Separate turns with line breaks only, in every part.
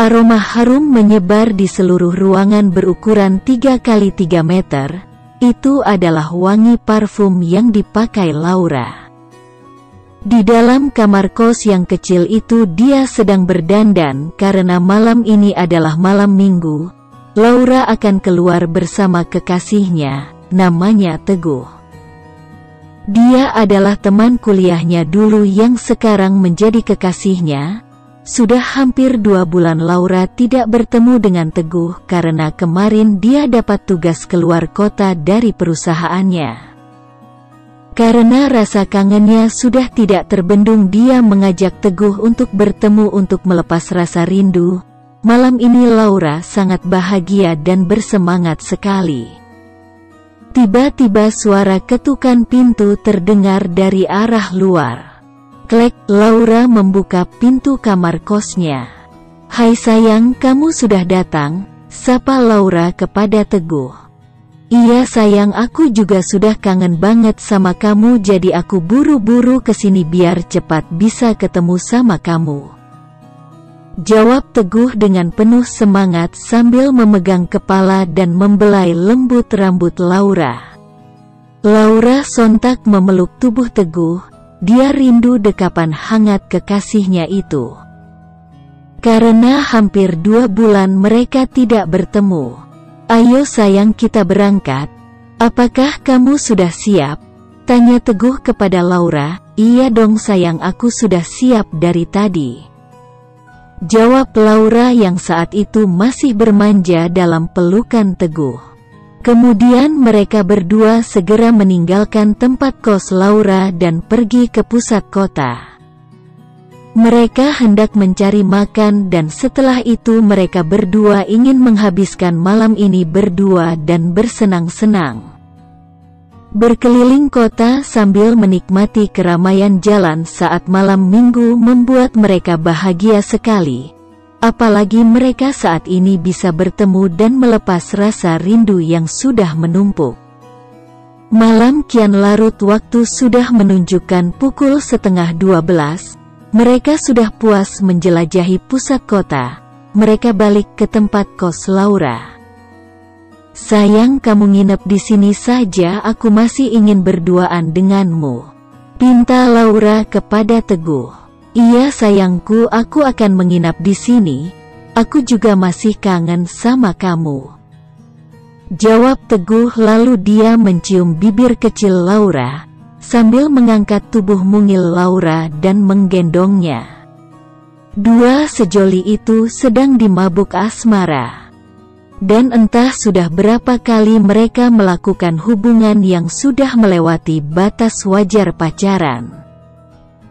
Aroma harum menyebar di seluruh ruangan berukuran 3 kali 3 meter. Itu adalah wangi parfum yang dipakai Laura. Di dalam kamar kos yang kecil itu dia sedang berdandan karena malam ini adalah malam minggu. Laura akan keluar bersama kekasihnya, namanya Teguh. Dia adalah teman kuliahnya dulu yang sekarang menjadi kekasihnya. Sudah hampir 2 bulan Laura tidak bertemu dengan Teguh karena kemarin dia dapat tugas keluar kota dari perusahaannya. Karena rasa kangennya sudah tidak terbendung, dia mengajak Teguh untuk bertemu untuk melepas rasa rindu. Malam ini Laura sangat bahagia dan bersemangat sekali. Tiba-tiba suara ketukan pintu terdengar dari arah luar. Klek, Laura membuka pintu kamar kosnya. "Hai sayang, kamu sudah datang," sapa Laura kepada Teguh. "Iya sayang, aku juga sudah kangen banget sama kamu, jadi aku buru-buru kesini biar cepat bisa ketemu sama kamu," jawab Teguh dengan penuh semangat sambil memegang kepala dan membelai lembut rambut Laura. Laura sontak memeluk tubuh Teguh. Dia rindu dekapan hangat kekasihnya itu. Karena hampir 2 bulan mereka tidak bertemu. "Ayo sayang, kita berangkat. Apakah kamu sudah siap?" tanya Teguh kepada Laura. "Iya dong sayang, aku sudah siap dari tadi," jawab Laura yang saat itu masih bermanja dalam pelukan Teguh. Kemudian mereka berdua segera meninggalkan tempat kos Laura dan pergi ke pusat kota. Mereka hendak mencari makan dan setelah itu mereka berdua ingin menghabiskan malam ini berdua dan bersenang-senang. Berkeliling kota sambil menikmati keramaian jalan saat malam minggu membuat mereka bahagia sekali. Apalagi mereka saat ini bisa bertemu dan melepas rasa rindu yang sudah menumpuk. Malam kian larut, waktu sudah menunjukkan pukul 11:30. Mereka sudah puas menjelajahi pusat kota. Mereka balik ke tempat kos Laura. "Sayang, kamu nginep di sini saja, aku masih ingin berduaan denganmu," pinta Laura kepada Teguh. "Iya sayangku, aku akan menginap di sini. Aku juga masih kangen sama kamu," jawab Teguh. Lalu dia mencium bibir kecil Laura sambil mengangkat tubuh mungil Laura dan menggendongnya. Dua sejoli itu sedang dimabuk asmara. Dan entah sudah berapa kali mereka melakukan hubungan yang sudah melewati batas wajar pacaran.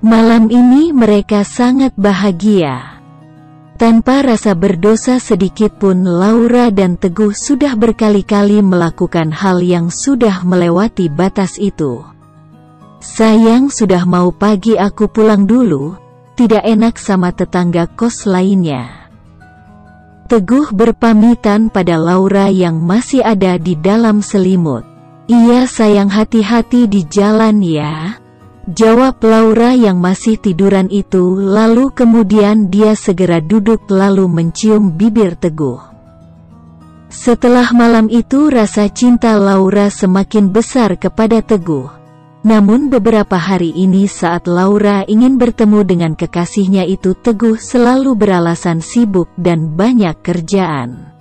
Malam ini mereka sangat bahagia. Tanpa rasa berdosa sedikit pun Laura dan Teguh sudah berkali-kali melakukan hal yang sudah melewati batas itu. "Sayang, sudah mau pagi, aku pulang dulu. Tidak enak sama tetangga kos lainnya," Teguh berpamitan pada Laura yang masih ada di dalam selimut. "Iya sayang, hati-hati di jalan ya," jawab Laura yang masih tiduran itu. Lalu kemudian dia segera duduk lalu mencium bibir Teguh. Setelah malam itu rasa cinta Laura semakin besar kepada Teguh. Namun beberapa hari ini saat Laura ingin bertemu dengan kekasihnya itu, Teguh selalu beralasan sibuk dan banyak kerjaan.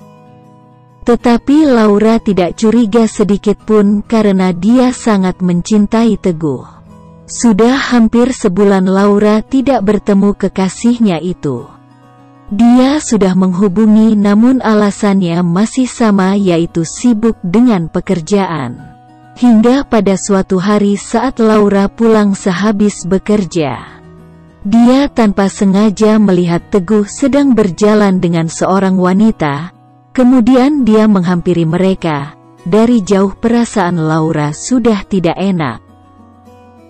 Tetapi Laura tidak curiga sedikit pun karena dia sangat mencintai Teguh. Sudah hampir sebulan Laura tidak bertemu kekasihnya itu. Dia sudah menghubungi namun alasannya masih sama, yaitu sibuk dengan pekerjaan. Hingga pada suatu hari saat Laura pulang sehabis bekerja, dia tanpa sengaja melihat Teguh sedang berjalan dengan seorang wanita. Kemudian dia menghampiri mereka. Dari jauh perasaan Laura sudah tidak enak.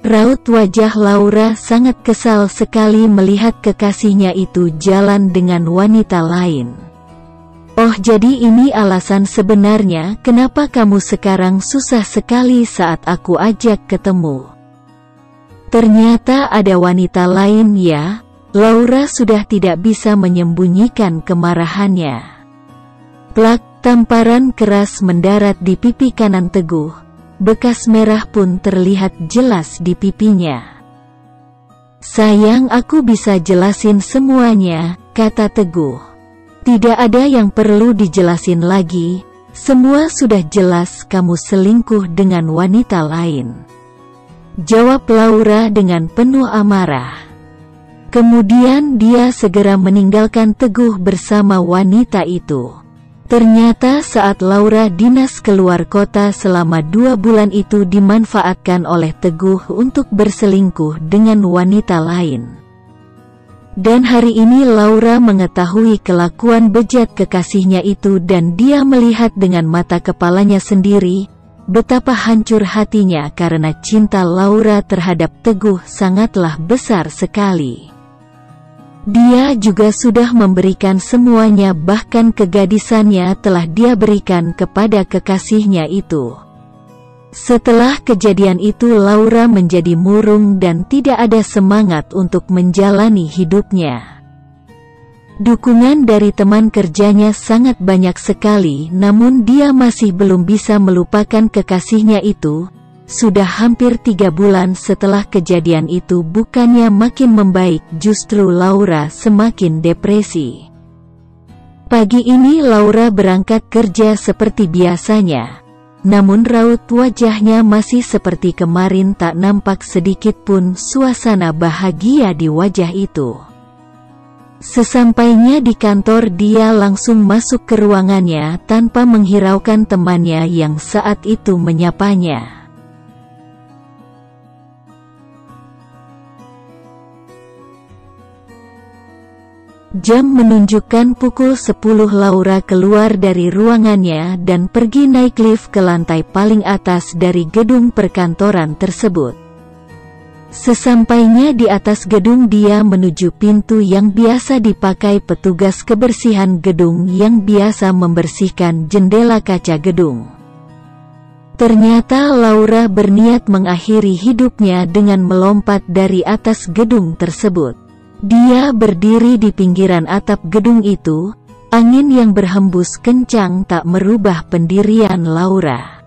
Raut wajah Laura sangat kesal sekali melihat kekasihnya itu jalan dengan wanita lain. "Oh, jadi ini alasan sebenarnya kenapa kamu sekarang susah sekali saat aku ajak ketemu. Ternyata ada wanita lain ya?" Laura sudah tidak bisa menyembunyikan kemarahannya. Plak, tamparan keras mendarat di pipi kanan Teguh. Bekas merah pun terlihat jelas di pipinya. "Sayang, aku bisa jelasin semuanya," kata Teguh. "Tidak ada yang perlu dijelasin lagi. Semua sudah jelas, kamu selingkuh dengan wanita lain," jawab Laura dengan penuh amarah. Kemudian dia segera meninggalkan Teguh bersama wanita itu. Ternyata saat Laura dinas keluar kota selama 2 bulan itu dimanfaatkan oleh Teguh untuk berselingkuh dengan wanita lain. Dan hari ini Laura mengetahui kelakuan bejat kekasihnya itu dan dia melihat dengan mata kepalanya sendiri betapa hancur hatinya karena cinta Laura terhadap Teguh sangatlah besar sekali. Dia juga sudah memberikan semuanya, bahkan kegadisannya telah dia berikan kepada kekasihnya itu. Setelah kejadian itu Laura menjadi murung dan tidak ada semangat untuk menjalani hidupnya. Dukungan dari teman kerjanya sangat banyak sekali, namun dia masih belum bisa melupakan kekasihnya itu. Sudah hampir 3 bulan setelah kejadian itu, bukannya makin membaik, justru Laura semakin depresi. Pagi ini Laura berangkat kerja seperti biasanya. Namun raut wajahnya masih seperti kemarin, tak nampak sedikit pun suasana bahagia di wajah itu. Sesampainya di kantor dia langsung masuk ke ruangannya tanpa menghiraukan temannya yang saat itu menyapanya. Jam menunjukkan pukul 10. Laura keluar dari ruangannya dan pergi naik lift ke lantai paling atas dari gedung perkantoran tersebut. Sesampainya di atas gedung dia menuju pintu yang biasa dipakai petugas kebersihan gedung yang biasa membersihkan jendela kaca gedung. Ternyata Laura berniat mengakhiri hidupnya dengan melompat dari atas gedung tersebut. Dia berdiri di pinggiran atap gedung itu, angin yang berhembus kencang tak merubah pendirian Laura.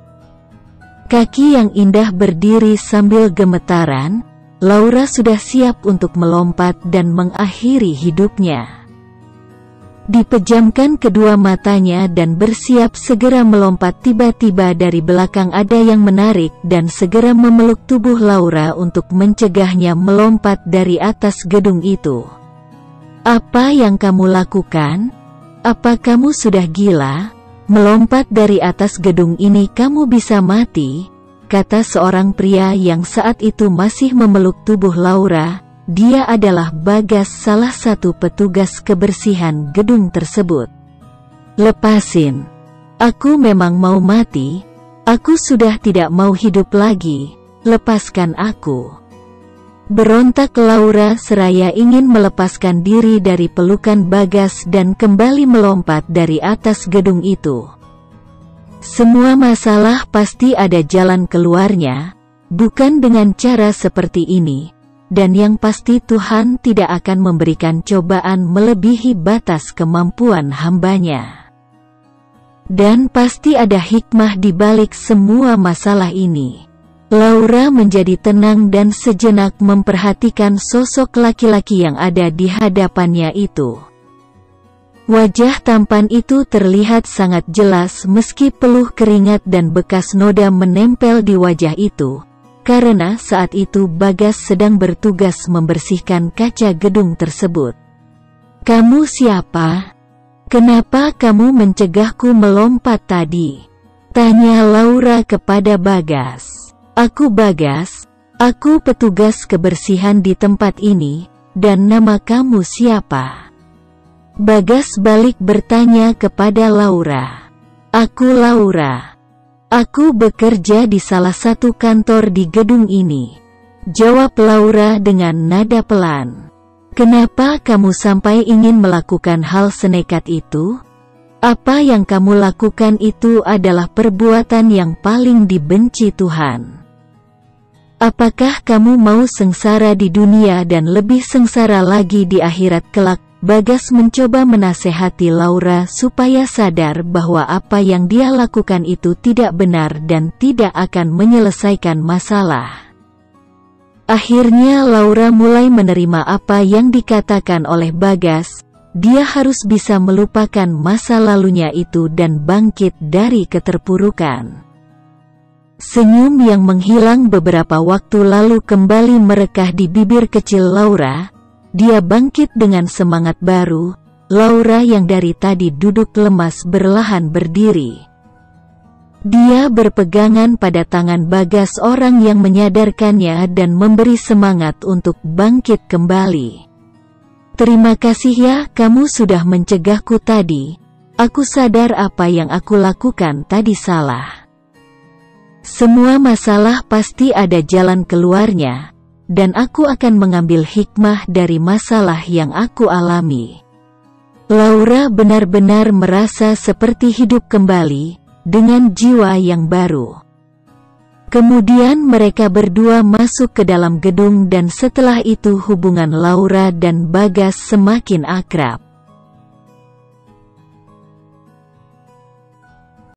Kaki yang indah berdiri sambil gemetaran, Laura sudah siap untuk melompat dan mengakhiri hidupnya. Dipejamkan kedua matanya dan bersiap segera melompat, tiba-tiba dari belakang ada yang menarik dan segera memeluk tubuh Laura untuk mencegahnya melompat dari atas gedung itu. "Apa yang kamu lakukan? Apa kamu sudah gila? Melompat dari atas gedung ini kamu bisa mati," kata seorang pria yang saat itu masih memeluk tubuh Laura. Dia adalah Bagas, salah satu petugas kebersihan gedung tersebut. "Lepasin. Aku memang mau mati. Aku sudah tidak mau hidup lagi. Lepaskan aku," berontak Laura seraya ingin melepaskan diri dari pelukan Bagas dan kembali melompat dari atas gedung itu. Semua masalah pasti ada jalan keluarnya, bukan dengan cara seperti ini. Dan yang pasti Tuhan tidak akan memberikan cobaan melebihi batas kemampuan hambanya. Dan pasti ada hikmah di balik semua masalah ini. Laura menjadi tenang dan sejenak memperhatikan sosok laki-laki yang ada di hadapannya itu. Wajah tampan itu terlihat sangat jelas meski peluh keringat dan bekas noda menempel di wajah itu. Karena saat itu Bagas sedang bertugas membersihkan kaca gedung tersebut. "Kamu siapa? Kenapa kamu mencegahku melompat tadi?" tanya Laura kepada Bagas. "Aku Bagas, aku petugas kebersihan di tempat ini, dan nama kamu siapa?" Bagas balik bertanya kepada Laura. "Aku Laura. Aku bekerja di salah satu kantor di gedung ini," jawab Laura dengan nada pelan. "Kenapa kamu sampai ingin melakukan hal senekat itu? Apa yang kamu lakukan itu adalah perbuatan yang paling dibenci Tuhan. Apakah kamu mau sengsara di dunia dan lebih sengsara lagi di akhirat kelak? Bagas mencoba menasehati Laura supaya sadar bahwa apa yang dia lakukan itu tidak benar dan tidak akan menyelesaikan masalah. Akhirnya Laura mulai menerima apa yang dikatakan oleh Bagas. Dia harus bisa melupakan masa lalunya itu dan bangkit dari keterpurukan. Senyum yang menghilang beberapa waktu lalu kembali merekah di bibir kecil Laura. Dia bangkit dengan semangat baru. Laura yang dari tadi duduk lemas berlahan berdiri. Dia berpegangan pada tangan Bagas, orang yang menyadarkannya dan memberi semangat untuk bangkit kembali. Terima kasih ya, kamu sudah mencegahku tadi. Aku sadar apa yang aku lakukan tadi salah. Semua masalah pasti ada jalan keluarnya. Dan aku akan mengambil hikmah dari masalah yang aku alami. Laura benar-benar merasa seperti hidup kembali, dengan jiwa yang baru. Kemudian mereka berdua masuk ke dalam gedung dan setelah itu hubungan Laura dan Bagas semakin akrab.